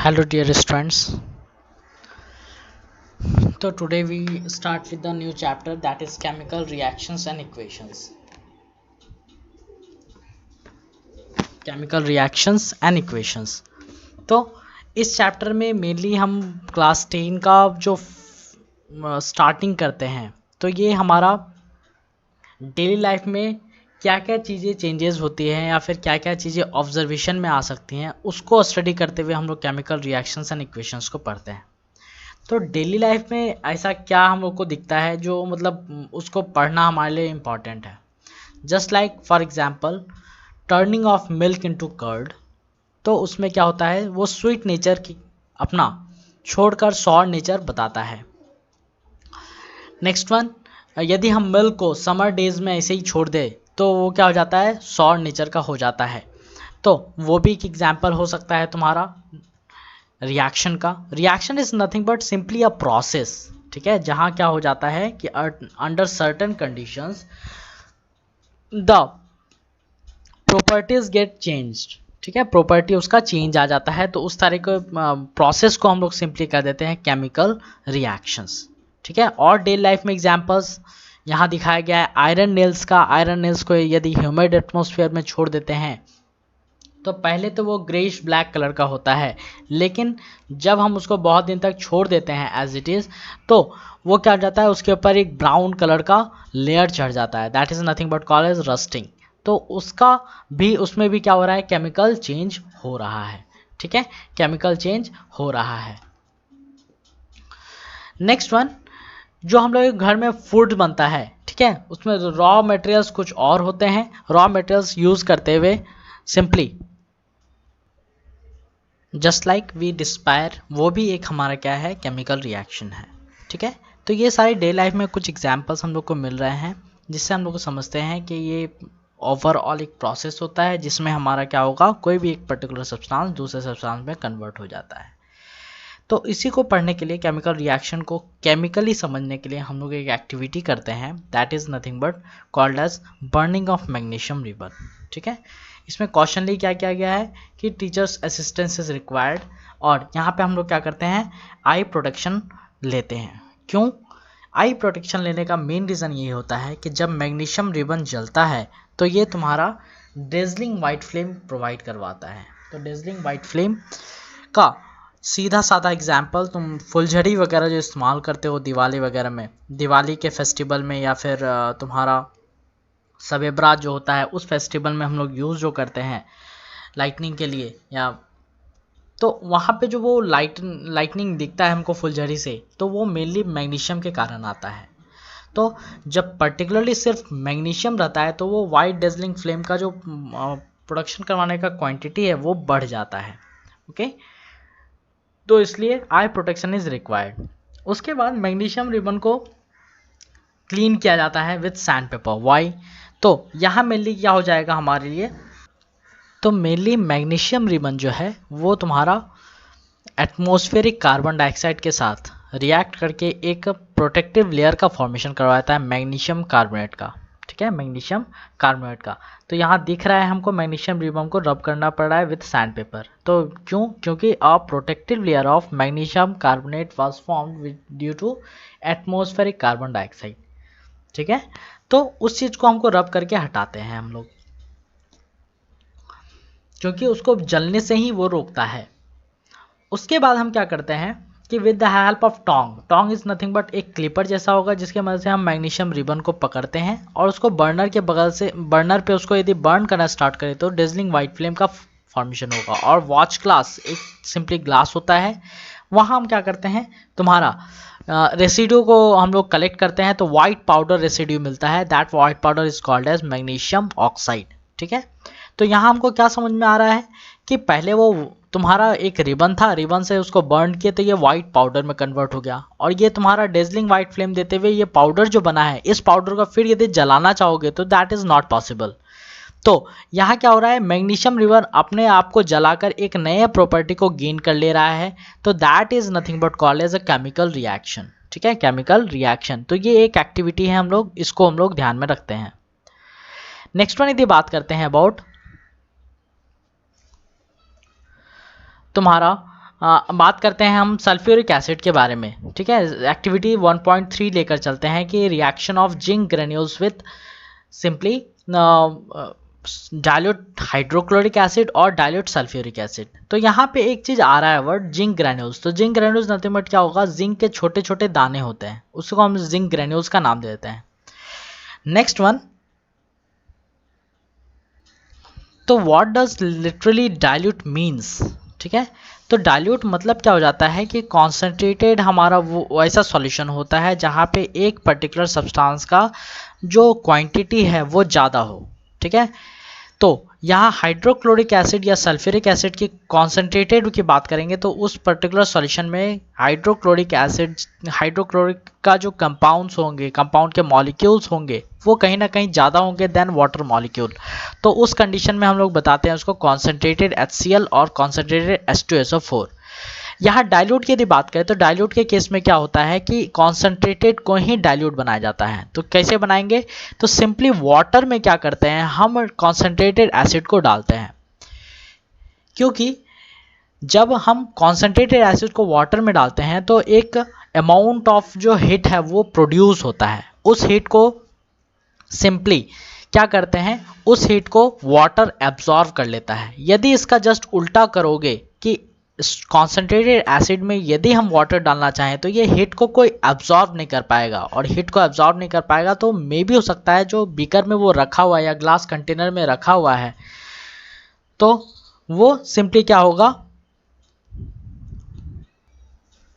Hello dear students. So today we start with the new chapter, that is chemical reactions and equations. Chemical reactions and equations. तो इस chapter में mainly हम class 10 का जो starting करते हैं, तो ये हमारा डेली लाइफ में क्या क्या चीज़ें चेंजेस होती हैं या फिर क्या क्या चीज़ें ऑब्जर्वेशन में आ सकती हैं, उसको स्टडी करते हुए हम लोग केमिकल रिएक्शंस एंड इक्वेशंस को पढ़ते हैं। तो डेली लाइफ में ऐसा क्या हम लोग को दिखता है जो मतलब उसको पढ़ना हमारे लिए इम्पॉर्टेंट है। Just like for example turning of milk into curd, तो उसमें क्या होता है, वो स्वीट नेचर की अपना छोड़कर सॉर नेचर बताता है। नेक्स्ट वन, यदि हम मिल्क को समर डेज में ऐसे ही छोड़ दे तो वो क्या हो जाता है, सॉर नेचर का हो जाता है। तो वो भी एक एग्जाम्पल हो सकता है तुम्हारा रिएक्शन का। Reaction is nothing but simply a process, ठीक है, जहां क्या हो जाता है कि under certain conditions the properties get changed, ठीक है, प्रॉपर्टी उसका चेंज आ जाता है। तो उस तरह के प्रोसेस को हम लोग सिंपली कह देते हैं केमिकल रिएक्शंस, ठीक है। और डेली लाइफ में एग्जांपल्स यहाँ दिखाया गया है आयरन नेल्स का। आयरन नेल्स को यदि ह्यूमिड एटमॉस्फेयर में छोड़ देते हैं तो पहले तो वो ग्रेइश ब्लैक कलर का होता है, लेकिन जब हम उसको बहुत दिन तक छोड़ देते हैं एज इट इज़, तो वो क्या हो जाता है, उसके ऊपर एक ब्राउन कलर का लेयर चढ़ जाता है, that is nothing but called as rusting. तो उसका भी, उसमें भी क्या हो रहा है, केमिकल चेंज हो रहा है, ठीक है, केमिकल चेंज हो रहा है। नेक्स्ट वन, जो हम लोग घर में फूड बनता है, ठीक है, उसमें रॉ मटेरियल्स कुछ और होते हैं। रॉ मटेरियल्स यूज़ करते हुए सिंपली जस्ट लाइक वी डिस्पायर, वो भी एक हमारा क्या है, केमिकल रिएक्शन है, ठीक है। तो ये सारी डे लाइफ में कुछ एग्जांपल्स हम लोग को मिल रहे हैं, जिससे हम लोग को समझते हैं कि ये ओवरऑल एक प्रोसेस होता है जिसमें हमारा क्या होगा, कोई भी एक पर्टिकुलर सब्सटेंस दूसरे सब्सटेंस में कन्वर्ट हो जाता है। तो इसी को पढ़ने के लिए, केमिकल रिएक्शन को केमिकली समझने के लिए हम लोग एक एक्टिविटी करते हैं, that is nothing but called as burning of magnesium ribbon, ठीक है। इसमें क्वेश्चनली क्या किया गया है कि टीचर्स असिस्टेंस इज रिक्वायर्ड, और यहाँ पे हम लोग क्या करते हैं, आई प्रोटेक्शन लेते हैं। क्यों आई प्रोटेक्शन लेने का मेन रीज़न ये होता है कि जब मैग्नीशियम रिबन जलता है तो ये तुम्हारा डेजलिंग वाइट फ्लेम प्रोवाइड करवाता है। तो डेजलिंग वाइट फ्लेम का सीधा साधा एग्जाम्पल, तुम फुलझड़ी वगैरह जो इस्तेमाल करते हो दिवाली वगैरह में, दिवाली के फेस्टिवल में, या फिर तुम्हारा शब बारात जो होता है उस फेस्टिवल में हम लोग यूज़ जो करते हैं लाइटनिंग के लिए, या तो वहाँ पे जो वो लाइटनिंग दिखता है हमको फुलझड़ी से, तो वो मेनली मैग्नीशियम के कारण आता है। तो जब पर्टिकुलरली सिर्फ मैग्नीशियम रहता है तो वो वाइट डेजलिंग फ्लेम का जो प्रोडक्शन करवाने का क्वांटिटी है वो बढ़ जाता है, ओके। तो इसलिए आई प्रोटेक्शन इज रिक्वायर्ड। उसके बाद मैग्नीशियम रिबन को क्लीन किया जाता है विथ सैंड पेपर। वाई, तो यहाँ मेनली क्या हो जाएगा हमारे लिए, तो मेनली मैग्नीशियम रिबन जो है वो तुम्हारा एटमॉस्फेरिक कार्बन डाइऑक्साइड के साथ रिएक्ट करके एक प्रोटेक्टिव लेयर का फॉर्मेशन करवाता है मैग्नीशियम कार्बोनेट का, ठीक है, मैग्नीशियम कार्बोनेट का। तो यहाँ दिख रहा है हमको मैग्नीशियम रिबन को रब करना पड़ रहा है विथ सैंड पेपर। तो क्यों, क्योंकि a protective layer of magnesium carbonate was formed due to atmospheric carbon dioxide, ठीक है। तो उस चीज़ को हमको रब करके हटाते हैं हम लोग, क्योंकि उसको जलने से ही वो रोकता है। उसके बाद हम क्या करते हैं कि with the help of tong, tong is nothing but एक क्लिपर जैसा होगा जिसके मदद से हम मैग्नीशियम रिबन को पकड़ते हैं और उसको बर्नर के बगल से, बर्नर पे उसको यदि बर्न करना स्टार्ट करें तो डेजलिंग वाइट फ्लेम का फॉर्मेशन होगा। और वॉच ग्लास एक सिंपली ग्लास होता है, वहाँ हम क्या करते हैं, तुम्हारा रेसिड्यू को हम लोग कलेक्ट करते हैं तो वाइट पाउडर रेसिड्यू मिलता है, that white powder is called as magnesium oxide, ठीक है। तो यहाँ हमको क्या समझ में आ रहा है कि पहले वो तुम्हारा एक रिबन था, रिबन से उसको बर्न किए तो ये वाइट पाउडर में कन्वर्ट हो गया, और ये तुम्हारा डेजलिंग वाइट फ्लेम देते हुए ये पाउडर जो बना है, इस पाउडर को फिर यदि जलाना चाहोगे तो दैट इज नॉट पॉसिबल। तो यहाँ क्या हो रहा है, मैग्नीशियम रिबन अपने आप को जलाकर एक नए प्रॉपर्टी को गेन कर ले रहा है, तो that is nothing but called as a chemical reaction, ठीक है, केमिकल रिएक्शन। तो ये एक एक्टिविटी है, हम लोग इसको हम लोग ध्यान में रखते हैं। नेक्स्ट वन यदि बात करते हैं अबाउट तुम्हारा बात करते हैं हम सल्फ्यूरिक एसिड के बारे में, ठीक है। एक्टिविटी 1.3 लेकर चलते हैं कि reaction of zinc granules with simply dilute hydrochloric acid और डाइल्यूट सल्फ्यूरिक एसिड। तो यहाँ पे एक चीज आ रहा है वर्ड जिंक ग्रेन्यूल्स। तो जिंक ग्रेन्यूल्स नथिंग बट क्या होगा, जिंक के छोटे छोटे दाने होते हैं, उसको हम जिंक ग्रेन्यूल्स का नाम दे देते हैं। नेक्स्ट वन, तो what does literally dilute means, ठीक है। तो डाइल्यूट मतलब क्या हो जाता है कि कॉन्सेंट्रेटेड हमारा वो ऐसा सॉल्यूशन होता है जहाँ पे एक पर्टिकुलर सब्सटेंस का जो क्वांटिटी है वो ज़्यादा हो, ठीक है। तो यहाँ हाइड्रोक्लोरिक एसिड या सल्फ्यूरिक एसिड की कॉन्सेंट्रेटेड की बात करेंगे तो उस पर्टिकुलर सॉल्यूशन में हाइड्रोक्लोरिक एसिड, हाइड्रोक्लोरिक का जो कंपाउंड्स होंगे, कंपाउंड के मॉलिक्यूल्स होंगे वो कहीं ना कहीं ज़्यादा होंगे देन वाटर मॉलिक्यूल। तो उस कंडीशन में हम लोग बताते हैं उसको कॉन्सेंट्रेटेड HCl और कॉन्सेंट्रेटेड H2SO4। यहाँ डाइल्यूट की यदि बात करें तो डाइल्यूट के केस में क्या होता है कि कॉन्सेंट्रेटेड को ही डाइल्यूट बनाया जाता है। तो कैसे बनाएंगे, तो सिंपली वाटर में क्या करते हैं, हम कॉन्सेंट्रेटेड एसिड को डालते हैं, क्योंकि जब हम कॉन्सेंट्रेटेड एसिड को वाटर में डालते हैं तो एक अमाउंट ऑफ जो हीट है वो प्रोड्यूस होता है। उस हीट को सिंपली क्या करते हैं, उस हीट को वाटर एब्जॉर्व कर लेता है। यदि इसका जस्ट उल्टा करोगे कि कॉन्सेंट्रेटेड एसिड में यदि हम वाटर डालना चाहें तो ये हीट को कोई एब्जॉर्ब नहीं कर पाएगा, और हीट को एब्जॉर्ब नहीं कर पाएगा तो मे भी हो सकता है जो बीकर में वो रखा हुआ है या ग्लास कंटेनर में रखा हुआ है तो वो सिंपली क्या होगा,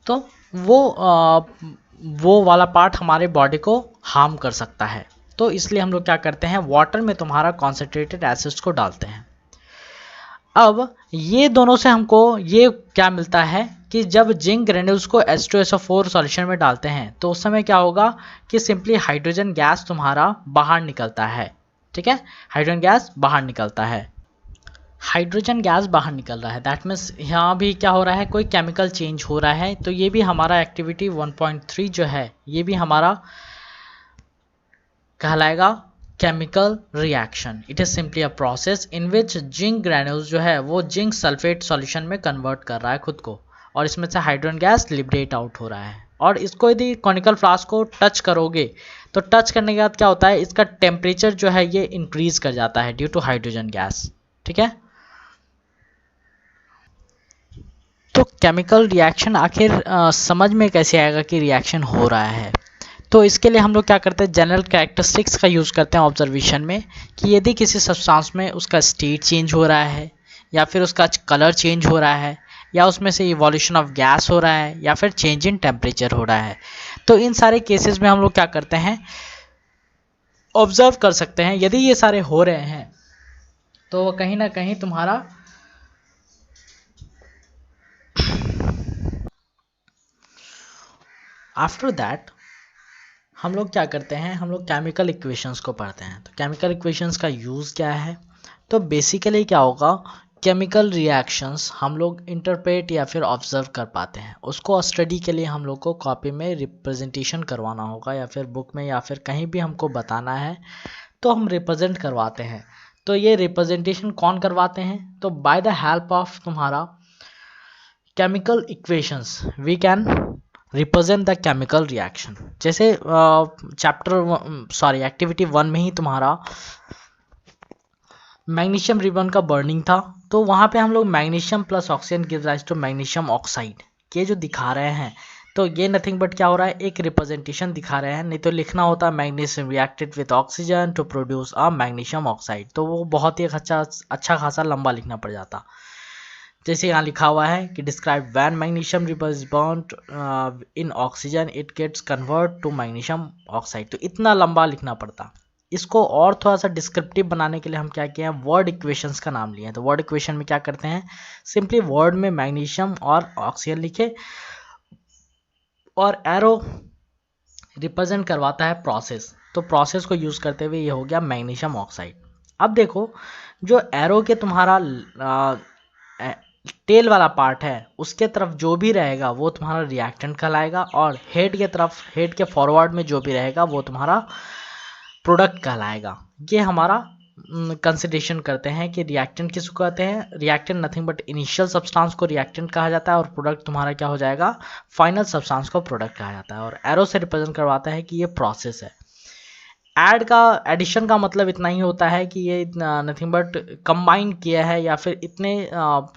तो वो वाला पार्ट हमारे बॉडी को हार्म कर सकता है। तो इसलिए हम लोग क्या करते हैं, वाटर में तुम्हारा कॉन्सेंट्रेटेड एसिड्स को डालते हैं। अब ये दोनों से हमको ये क्या मिलता है कि जब जिंक ग्रेन्यूल्स को H2SO4 सॉल्यूशन में डालते हैं तो उस समय क्या होगा कि सिंपली हाइड्रोजन गैस तुम्हारा बाहर निकलता है, ठीक है। हाइड्रोजन गैस बाहर निकलता है, हाइड्रोजन गैस बाहर निकल रहा है, दैट मीन्स यहाँ भी क्या हो रहा है, कोई केमिकल चेंज हो रहा है। तो ये भी हमारा एक्टिविटी 1.3 जो है ये भी हमारा कहलाएगा chemical reaction. It is simply a process in which zinc granules जो है वो जिंक सल्फेट सॉल्यूशन में कन्वर्ट कर रहा है खुद को, और इसमें से हाइड्रोजन गैस लिबरेट आउट हो रहा है। और इसको यदि कॉनिकल फ्लास्क को टच करोगे तो टच करने के बाद क्या होता है, इसका टेम्परेचर जो है ये इंक्रीज कर जाता है ड्यू टू हाइड्रोजन गैस, ठीक है। तो केमिकल रिएक्शन आखिर समझ में कैसे आएगा कि रिएक्शन हो रहा है, तो इसके लिए हम लोग क्या करते हैं, जनरल कैरेक्टरिस्टिक्स का यूज़ करते हैं ऑब्जर्वेशन में कि यदि किसी सब्सटेंस में उसका स्टेट चेंज हो रहा है या फिर उसका कलर चेंज हो रहा है या उसमें से इवोल्यूशन ऑफ गैस हो रहा है या फिर चेंज इन टेम्परेचर हो रहा है, तो इन सारे केसेस में हम लोग क्या करते हैं, ऑब्जर्व कर सकते हैं। यदि ये सारे हो रहे हैं तो कहीं ना कहीं तुम्हारा आफ्टर दैट हम लोग क्या करते हैं, हम लोग केमिकल इक्वेशंस को पढ़ते हैं। तो केमिकल इक्वेशंस का यूज़ क्या है, तो बेसिकली क्या होगा, केमिकल रिएक्शंस हम लोग इंटरप्रेट या फिर ऑब्जर्व कर पाते हैं, उसको स्टडी के लिए हम लोग को कॉपी में रिप्रेजेंटेशन करवाना होगा या फिर बुक में या फिर कहीं भी हमको बताना है तो हम रिप्रेजेंट करवाते हैं। तो ये रिप्रेजेंटेशन कौन करवाते हैं, तो बाय द हेल्प ऑफ तुम्हारा chemical equations we can represent the chemical reaction. जैसे एक्टिविटी 1 में ही तुम्हारा मैग्नीशियम रिबन का बर्निंग था, तो वहाँ पे हम लोग magnesium plus oxygen give rise to magnesium oxide, ये जो दिखा रहे हैं तो ये नथिंग बट क्या हो रहा है, एक रिप्रेजेंटेशन दिखा रहे हैं। नहीं तो लिखना होता magnesium reacted with oxygen to produce a magnesium oxide, तो वो बहुत ही अच्छा खासा लंबा लिखना पड़ जाता। जैसे यहाँ लिखा हुआ है कि describe when magnesium is burned in oxygen it gets convert to magnesium oxide, तो इतना लंबा लिखना पड़ता। इसको और थोड़ा सा डिस्क्रिप्टिव बनाने के लिए हम क्या किए हैं, वर्ड इक्वेशंस का नाम लिया है। तो वर्ड इक्वेशन में क्या करते हैं, सिंपली वर्ड में मैग्नीशियम और ऑक्सीजन लिखे और एरो रिप्रेजेंट करवाता है प्रोसेस, तो प्रोसेस को यूज करते हुए ये हो गया मैग्नीशियम ऑक्साइड। अब देखो जो एरो के तुम्हारा टेल वाला पार्ट है उसके तरफ जो भी रहेगा वो तुम्हारा रिएक्टेंट कहलाएगा, और हेड के तरफ, हेड के फॉरवर्ड में जो भी रहेगा वो तुम्हारा प्रोडक्ट कहलाएगा। ये हमारा कंसिडरेशन करते हैं कि रिएक्टेंट किसको कहते हैं। Reactant nothing but initial substance को रिएक्टेंट कहा जाता है और प्रोडक्ट तुम्हारा क्या हो जाएगा, फाइनल सब्सटेंस को प्रोडक्ट कहा जाता है। और एरो से रिप्रेजेंट करवाता है कि ये प्रोसेस है। एडिशन का मतलब इतना ही होता है कि ये नथिंग बट कंबाइन किया है या फिर इतने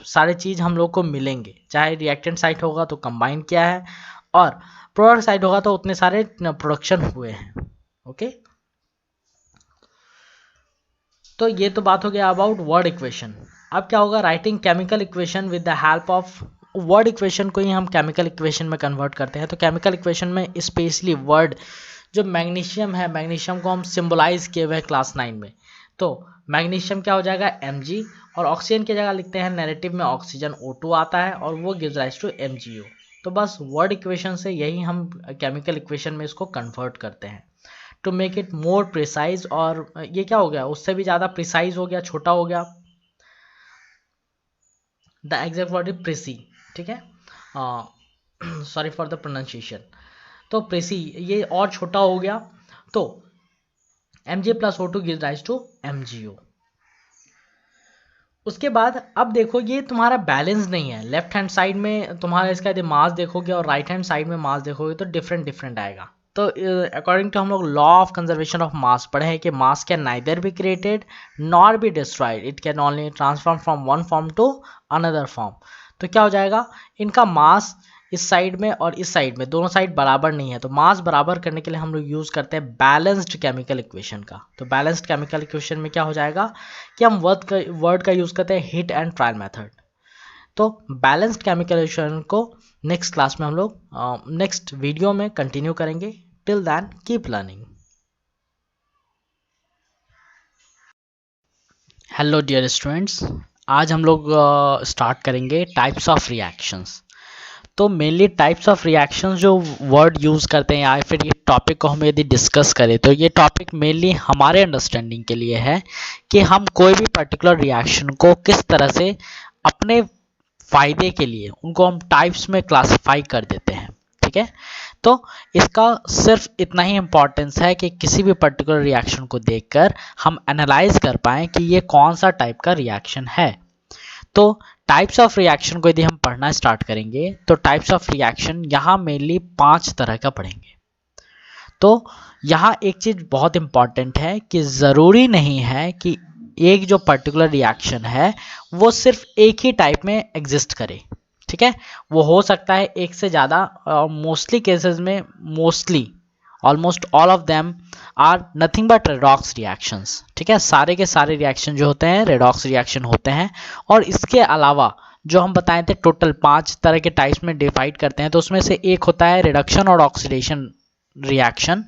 सारे चीज़ हम लोग को मिलेंगे। चाहे रिएक्टेंट साइड होगा तो कंबाइन किया है और प्रोडक्ट साइड होगा तो उतने सारे प्रोडक्शन हुए हैं। ओके, तो ये तो बात हो गया अबाउट वर्ड इक्वेशन। अब क्या होगा, writing chemical equation with the help of word equation को ही हम केमिकल इक्वेशन में कन्वर्ट करते हैं। तो केमिकल इक्वेशन में स्पेशली वर्ड जो मैग्नीशियम है, मैग्नीशियम को हम सिंबलाइज किए हुए हैं क्लास 9 में। तो मैग्नीशियम क्या हो जाएगा, Mg, और ऑक्सीजन की जगह लिखते हैं नैरेटिव में ऑक्सीजन O2 आता है और वो गिव्स राइज टू MgO। तो बस वर्ड इक्वेशन से यही हम केमिकल इक्वेशन में इसको कन्वर्ट करते हैं to make it more precise. और ये क्या हो गया, उससे भी ज़्यादा प्रिसाइज हो गया, छोटा हो गया। द एग्जैक्ट वर्ड इज प्रेसी, ठीक है, सॉरी फॉर द प्रोनाउंसिएशन। तो प्रेसी ये और छोटा हो गया। तो Mg plus O2 gives rise to MgO। उसके बाद अब देखो ये तुम्हारा बैलेंस नहीं है। लेफ्ट हैंड साइड में तुम्हारा इसका यदि मास देखोगे और राइट हैंड साइड में मास देखोगे तो डिफरेंट आएगा। तो अकॉर्डिंग टू हम लोग law of conservation of mass पढ़े हैं कि mass can neither be created nor be destroyed, it can only transform from one form to another form. तो क्या हो जाएगा, इनका मास इस साइड में और इस साइड में दोनों साइड बराबर नहीं है। तो मास बराबर करने के लिए हम लोग यूज करते हैं बैलेंस्ड केमिकल इक्वेशन का। तो बैलेंस्ड केमिकल इक्वेशन में क्या हो जाएगा कि हम वर्ड का यूज करते हैं हिट एंड ट्रायल मेथड। तो बैलेंस्ड केमिकल इक्वेशन को नेक्स्ट क्लास में हम लोग नेक्स्ट वीडियो में कंटिन्यू करेंगे। Till then keep learning. Hello dear students, आज हम लोग स्टार्ट करेंगे टाइप्स ऑफ रिएक्शंस। तो मेनली टाइप्स ऑफ रिएक्शंस जो वर्ड यूज़ करते हैं या फिर ये टॉपिक को हम यदि डिस्कस करें तो ये टॉपिक मेनली हमारे अंडरस्टैंडिंग के लिए है कि हम कोई भी पर्टिकुलर रिएक्शन को किस तरह से अपने फ़ायदे के लिए उनको हम टाइप्स में क्लासिफाई कर देते हैं। ठीक है, तो इसका सिर्फ इतना ही इम्पोर्टेंस है कि किसी भी पर्टिकुलर रिएक्शन को देखकर हम एनालाइज कर पाएँ कि ये कौन सा टाइप का रिएक्शन है। तो टाइप्स ऑफ रिएक्शन को यदि हम पढ़ना स्टार्ट करेंगे तो टाइप्स ऑफ रिएक्शन यहाँ मेनली 5 तरह का पढ़ेंगे। तो यहाँ एक चीज़ बहुत इंपॉर्टेंट है कि ज़रूरी नहीं है कि एक जो पर्टिकुलर रिएक्शन है वो सिर्फ एक ही टाइप में एग्जिस्ट करे। ठीक है, वो हो सकता है एक से ज़्यादा, मोस्टली केसेस में mostly almost all of them are nothing but redox reactions. ठीक है, सारे के सारे रिएक्शन जो होते हैं रेडॉक्स रिएक्शन होते हैं। और इसके अलावा जो हम बताए थे टोटल 5 तरह के टाइप्स में डिवाइड करते हैं, तो उसमें से एक होता है रिडक्शन और ऑक्सीडेशन रिएक्शन।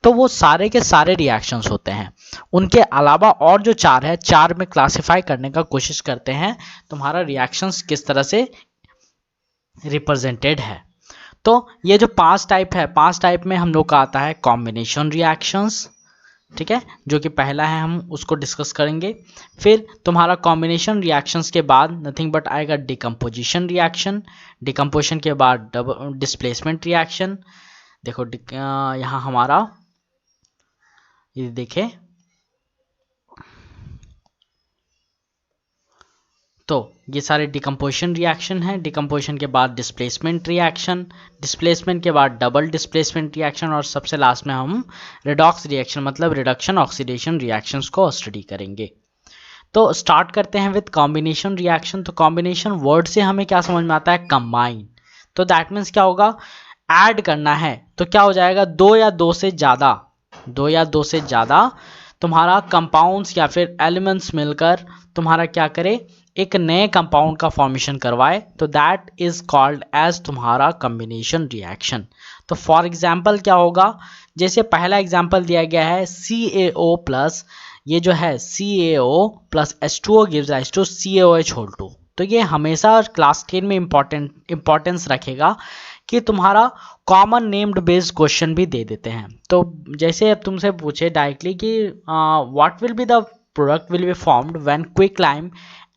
तो वो सारे के सारे रिएक्शंस होते हैं। उनके अलावा और जो 4 है, 4 में क्लासिफाई करने का कोशिश करते हैं तुम्हारा रिएक्शंस किस तरह से रिप्रेजेंटेड है। तो ये जो 5 टाइप है, 5 टाइप में हम लोग का आता है कॉम्बिनेशन रिएक्शंस। ठीक है, जो कि पहला है, हम उसको डिस्कस करेंगे। फिर तुम्हारा कॉम्बिनेशन रिएक्शंस के बाद नथिंग बट आएगा डिकम्पोजिशन रिएक्शन। डिकम्पोजिशन के बाद डिस्प्लेसमेंट रिएक्शन। देखो यहाँ हमारा ये देखें, तो ये सारे डिकम्पोजिशन रिएक्शन है। डिकम्पोजिशन के बाद डिस्प्लेसमेंट रिएक्शन, डिस्प्लेसमेंट के बाद डबल डिस्प्लेसमेंट रिएक्शन और सबसे लास्ट में हम रेडॉक्स रिएक्शन मतलब रिडक्शन ऑक्सीडेशन रिएक्शंस को स्टडी करेंगे। तो स्टार्ट करते हैं विद कॉम्बिनेशन रिएक्शन। तो कॉम्बिनेशन वर्ड से हमें क्या समझ में आता है, कंबाइन। तो दैट मीन्स क्या होगा, ऐड करना है। तो क्या हो जाएगा, 2 या 2 से ज़्यादा तुम्हारा कंपाउंड्स या फिर एलिमेंट्स मिलकर तुम्हारा क्या करे, एक नए कंपाउंड का फॉर्मेशन करवाए। तो दैट इज कॉल्ड एज तुम्हारा कॉम्बिनेशन रिएक्शन। तो फॉर एग्जांपल क्या होगा, जैसे पहला एग्जांपल दिया गया है CaO प्लस, ये जो है CaO plus H2O gives rise to CaOH2। तो ये हमेशा क्लास 10 में इम्पोर्टेंस रखेगा कि तुम्हारा कॉमन नेम्ड बेस्ड क्वेश्चन भी दे देते हैं। तो जैसे अब तुमसे पूछे डायरेक्टली कि what will be the product will be formed when quicklime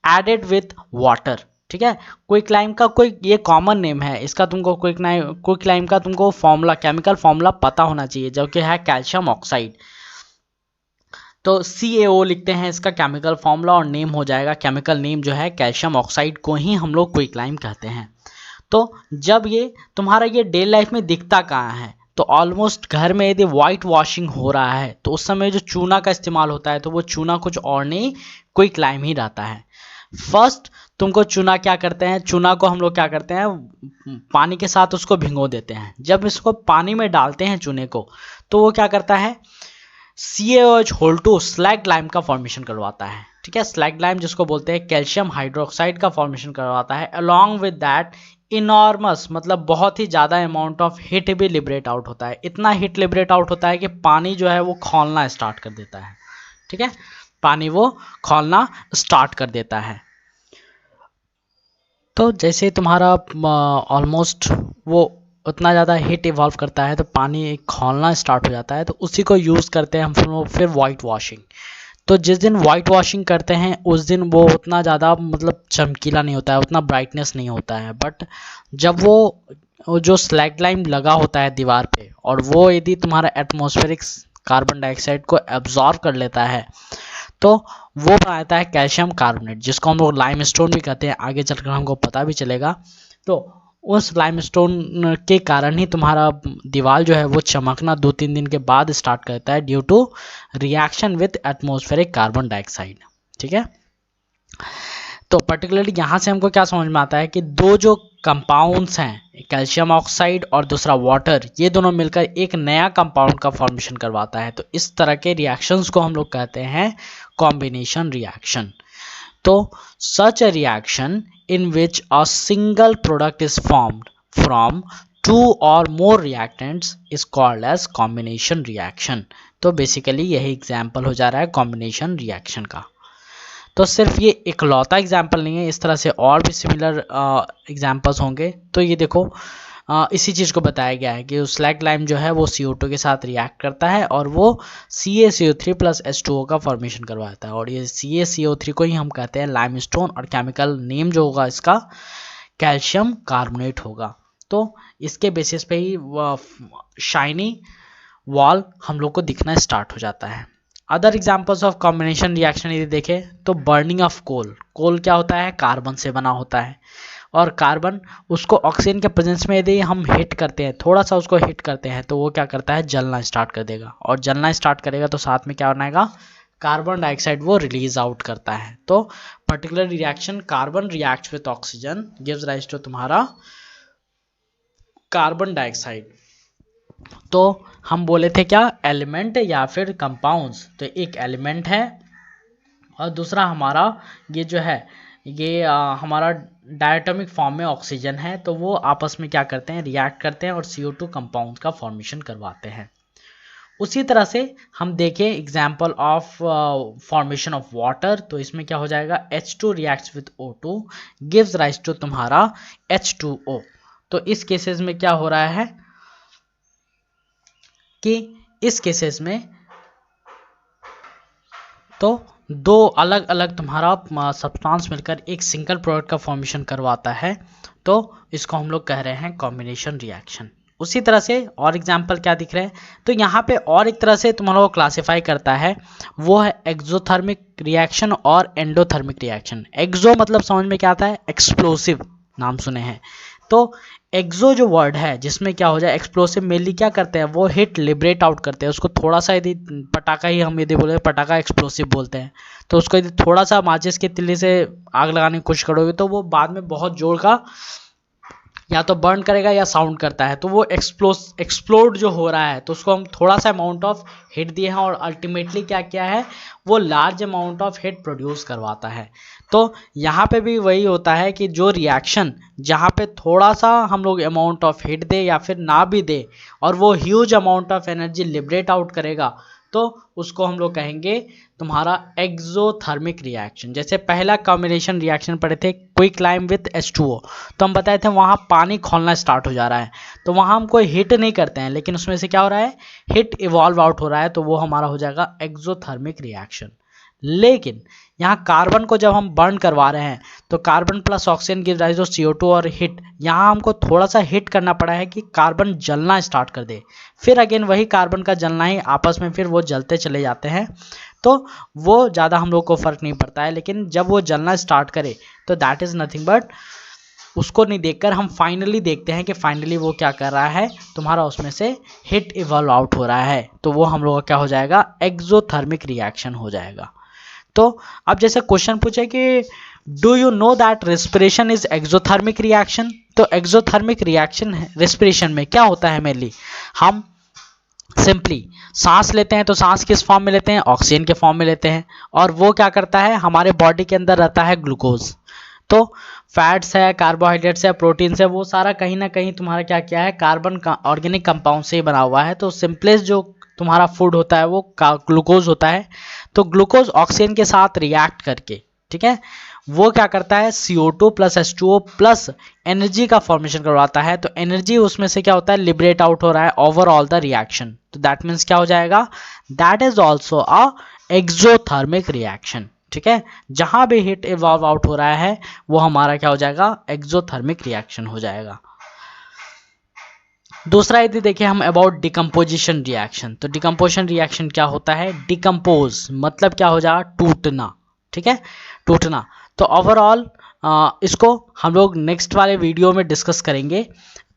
added with water. ठीक है, क्विकलाइम का कोई ये कॉमन नेम है, इसका तुमको क्विकलाइम का तुमको फॉर्मूला, केमिकल फॉर्मूला पता होना चाहिए, जो कि है कैल्शियम ऑक्साइड। तो CaO लिखते हैं इसका केमिकल फॉर्मूला और नेम हो जाएगा, केमिकल नेम जो है कैल्शियम ऑक्साइड को ही हम लोग क्विकलाइम कहते हैं। तो जब ये तुम्हारा ये डे लाइफ में दिखता कहाँ है, तो ऑलमोस्ट घर में यदि वाइट वॉशिंग हो रहा है तो उस समय जो चूना का इस्तेमाल होता है तो वो चूना कुछ और नहीं क्विकलाइम ही रहता है। फर्स्ट तुमको चूना क्या करते हैं, चूना को हम लोग क्या करते हैं पानी के साथ उसको भिगो देते हैं। जब इसको पानी में डालते हैं चूने को तो वो क्या करता है CaOH स्लैग लाइम का फॉर्मेशन करवाता है। ठीक है, स्लैग लाइम जिसको बोलते हैं कैल्शियम हाइड्रोक्साइड का फॉर्मेशन करवाता है। अलॉन्ग विद दैट इनॉर्मस मतलब बहुत ही ज़्यादा अमाउंट ऑफ हीट भी लिबरेट आउट होता है। इतना हीट लिबरेट आउट होता है कि पानी जो है वो खौलना स्टार्ट कर देता है। ठीक है, पानी वो खौलना स्टार्ट कर देता है। तो जैसे तुम्हारा ऑलमोस्ट वो उतना ज़्यादा हीट इवॉल्व करता है तो पानी खौलना स्टार्ट हो जाता है, तो उसी को यूज़ करते हैं हम लोग फिर वाइट वॉशिंग। तो जिस दिन वाइट वॉशिंग करते हैं उस दिन वो उतना ज़्यादा मतलब चमकीला नहीं होता है, उतना ब्राइटनेस नहीं होता है। बट जब वो जो स्लैग लाइम लगा होता है दीवार पे और वो यदि तुम्हारा एटमॉस्फेरिक कार्बन डाइऑक्साइड को एब्जॉर्व कर लेता है तो वो बनाता है कैल्शियम कार्बोनेट, जिसको हम लोग लाइमस्टोन भी कहते हैं। आगे चलकर हमको पता भी चलेगा। तो उस लाइमस्टोन के कारण ही तुम्हारा दीवार जो है वो चमकना 2-3 दिन के बाद स्टार्ट करता है due to reaction with atmospheric carbon dioxide. ठीक है, तो पर्टिकुलरली यहाँ से हमको क्या समझ में आता है कि दो जो कंपाउंड्स हैं कैल्शियम ऑक्साइड और दूसरा वाटर, ये दोनों मिलकर एक नया कंपाउंड का फॉर्मेशन करवाता है। तो इस तरह के रिएक्शंस को हम लोग कहते हैं कॉम्बिनेशन रिएक्शन। तो such a reaction in which a single product is formed from two or more reactants is called as combination reaction। तो बेसिकली यही एग्जाम्पल हो जा रहा है कॉम्बिनेशन रिएक्शन का। तो सिर्फ ये इकलौता एग्जाम्पल नहीं है, इस तरह से और भी सिमिलर एग्जाम्पल्स होंगे। तो ये देखो इसी चीज़ को बताया गया है कि स्लैग लाइम जो है वो CO2 के साथ रिएक्ट करता है और वो CaCO3 + H2O का फॉर्मेशन करवाता है। और ये CaCO3 को ही हम कहते हैं लाइमस्टोन और केमिकल नेम जो होगा इसका कैल्शियम कार्बोनेट होगा। तो इसके बेसिस पे ही शाइनी वॉल हम लोग को दिखना स्टार्ट हो जाता है। Other examples of combination reaction यदि देखें तो बर्निंग ऑफ कोल क्या होता है, कार्बन से बना होता है। और कार्बन उसको ऑक्सीजन के प्रेजेंस में यदि हम हिट करते हैं, थोड़ा सा उसको हिट करते हैं तो वो क्या करता है जलना स्टार्ट कर देगा। और जलना स्टार्ट करेगा तो साथ में क्या बनाएगा, कार्बन डाइऑक्साइड वो रिलीज आउट करता है। तो particular reaction carbon reacts with oxygen gives rise to तुम्हारा कार्बन डाइऑक्साइड। तो हम बोले थे क्या, एलिमेंट या फिर कंपाउंड्स। तो एक एलिमेंट है और दूसरा हमारा ये जो है ये हमारा डायटोमिक फॉर्म में ऑक्सीजन है। तो वो आपस में क्या करते हैं, रिएक्ट करते हैं और CO2 कंपाउंड का फॉर्मेशन करवाते हैं। उसी तरह से हम देखें example of formation of water. तो इसमें क्या हो जाएगा, H2 reacts with O2 gives rise to तुम्हारा H2O। तो इस केसेस में क्या हो रहा है कि इस केसेस में तो दो अलग अलग तुम्हारा सब्सटेंस मिलकर एक सिंगल प्रोडक्ट का फॉर्मेशन करवाता है। तो इसको हम लोग कह रहे हैं कॉम्बिनेशन रिएक्शन। उसी तरह से और एग्जांपल क्या दिख रहे हैं, तो यहाँ पे और एक तरह से तुम्हारा क्लासिफाई करता है, वो है एक्सोथर्मिक रिएक्शन और एंडोथर्मिक रिएक्शन। एक्सो मतलब समझ में क्या आता है, एक्सप्लोसिव, नाम सुने हैं। तो एक्सो जो वर्ड है जिसमें क्या हो जाए, एक्सप्लोसिव मेनली क्या करते हैं, वो हिट लिबरेट आउट करते हैं। उसको थोड़ा सा यदि पटाखा ही हम यदि बोले, पटाखा एक्सप्लोसिव बोलते हैं। तो उसको यदि थोड़ा सा माचिस के तिल्ली से आग लगाने की कोशिश करोगे तो वो बाद में बहुत जोर का या तो बर्न करेगा या साउंड करता है। तो वो एक्सप्लोड जो हो रहा है तो उसको हम थोड़ा सा अमाउंट ऑफ हिट दिए हैं और अल्टीमेटली क्या किया है, वो large amount of hit produce करवाता है। तो यहाँ पे भी वही होता है कि जो रिएक्शन जहाँ पे थोड़ा सा हम लोग अमाउंट ऑफ हिट दे या फिर ना भी दे और वो huge amount of energy liberate out करेगा तो उसको हम लोग कहेंगे तुम्हारा एक्सोथर्मिक रिएक्शन। जैसे पहला कॉम्बिनेशन रिएक्शन पढ़े थे क्विकलाइम विथ H2O, तो हम बताए थे वहाँ पानी खौलना स्टार्ट हो जा रहा है। तो वहाँ हम कोई हिट नहीं करते हैं लेकिन उसमें से क्या हो रहा है, हिट इवॉल्व आउट हो रहा है। तो वो हमारा हो जाएगा एक्सोथर्मिक रिएक्शन। लेकिन यहाँ कार्बन को जब हम बर्न करवा रहे हैं तो carbon plus oxygen give rise to CO2 और हिट, यहाँ हमको थोड़ा सा हिट करना पड़ा है कि कार्बन जलना स्टार्ट कर दे। फिर अगेन वही कार्बन का जलना ही आपस में फिर वो जलते चले जाते हैं, तो वो ज़्यादा हम लोग को फर्क नहीं पड़ता है। लेकिन जब वो जलना स्टार्ट करे तो दैट इज़ नथिंग बट, उसको नहीं देखकर हम फाइनली देखते हैं कि फाइनली वो क्या कर रहा है, तुम्हारा उसमें से हीट इवॉल्व आउट हो रहा है, तो वो हम लोग का क्या हो जाएगा, एक्सोथर्मिक रिएक्शन हो जाएगा। तो अब जैसे क्वेश्चन पूछे कि do you know that respiration is exothermic reaction, तो एक्सोथर्मिक रिएक्शन रेस्पिरेशन में क्या होता है, मेनली हम सिंपली सांस लेते हैं तो सांस किस फॉर्म में लेते हैं, ऑक्सीजन के फॉर्म में लेते हैं, और वो क्या करता है, हमारे बॉडी के अंदर रहता है ग्लूकोज। तो फैट्स है, कार्बोहाइड्रेट्स है, प्रोटीन्स है, वो सारा कहीं ना कहीं तुम्हारा क्या क्या है, कार्बन का ऑर्गेनिक कंपाउंड से ही बना हुआ है। तो सिंपलेस्ट जो तुम्हारा फूड होता है वो ग्लूकोज होता है। तो ग्लूकोज ऑक्सीजन के साथ रिएक्ट करके, ठीक है, वो क्या करता है, CO2 plus H2O plus energy का फॉर्मेशन करवाता है। तो एनर्जी उसमें से क्या होता है, लिबरेट आउट हो रहा है ओवरऑल द रिएक्शन। तो दैट मीन्स क्या हो जाएगा, that is also a exothermic reaction. ठीक है, जहां भी हीट इवॉल्व आउट हो रहा है वो हमारा क्या हो जाएगा, एक्सोथर्मिक रिएक्शन हो जाएगा। दूसरा यदि देखें हम अबाउट डिकम्पोजिशन रिएक्शन, तो डिकम्पोजिशन रिएक्शन क्या होता है, डिकम्पोज मतलब क्या हो जाएगा, टूटना। ठीक है, टूटना। तो ओवरऑल इसको हम लोग नेक्स्ट वाले वीडियो में डिस्कस करेंगे।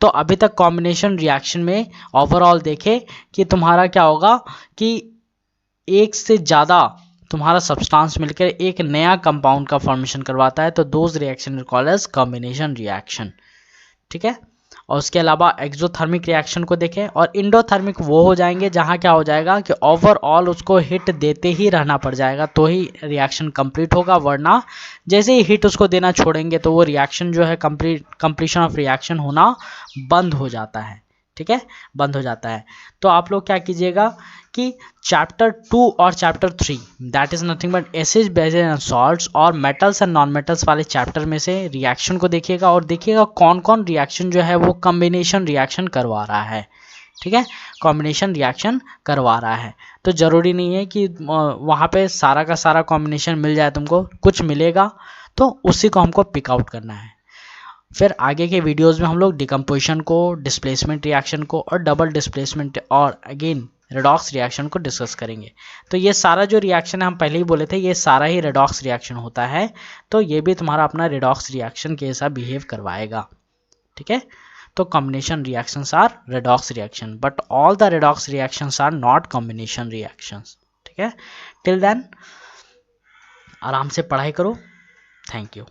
तो अभी तक कॉम्बिनेशन रिएक्शन में ओवरऑल देखें कि तुम्हारा क्या होगा कि एक से ज़्यादा तुम्हारा सब्सटेंस मिलकर एक नया कंपाउंड का फॉर्मेशन करवाता है, तो those reaction called as combination reaction. ठीक है, और उसके अलावा एक्सोथर्मिक रिएक्शन को देखें, और इंडोथर्मिक वो हो जाएंगे जहां क्या हो जाएगा कि ओवरऑल उसको हिट देते ही रहना पड़ जाएगा तो ही रिएक्शन कंप्लीट होगा, वरना जैसे ही हिट उसको देना छोड़ेंगे तो वो रिएक्शन जो है कंप्लीशन ऑफ रिएक्शन होना बंद हो जाता है। ठीक है, बंद हो जाता है। तो आप लोग क्या कीजिएगा कि चैप्टर 2 और chapter 3 that is nothing but acid base and salts और मेटल्स एंड नॉन मेटल्स वाले चैप्टर में से रिएक्शन को देखिएगा, और देखिएगा कौन कौन रिएक्शन जो है वो कॉम्बिनेशन रिएक्शन करवा रहा है। ठीक है, कॉम्बिनेशन रिएक्शन करवा रहा है। तो ज़रूरी नहीं है कि वहाँ पे सारा का सारा कॉम्बिनेशन मिल जाए तुमको, कुछ मिलेगा तो उसी को हमको पिक आउट करना है। फिर आगे के वीडियोस में हम लोग डिकम्पोजिशन को, डिस्प्लेसमेंट रिएक्शन को और डबल डिस्प्लेसमेंट और अगेन रेडॉक्स रिएक्शन को डिस्कस करेंगे। तो ये सारा जो रिएक्शन है हम पहले ही बोले थे, ये सारा ही रेडॉक्स रिएक्शन होता है। तो ये भी तुम्हारा अपना रेडॉक्स रिएक्शन के जैसा बिहेव करवाएगा। ठीक है, तो combination reactions are redox reaction but all the redox reactions are not combination reactions. ठीक है, टिल देन आराम से पढ़ाई करो। Thank you.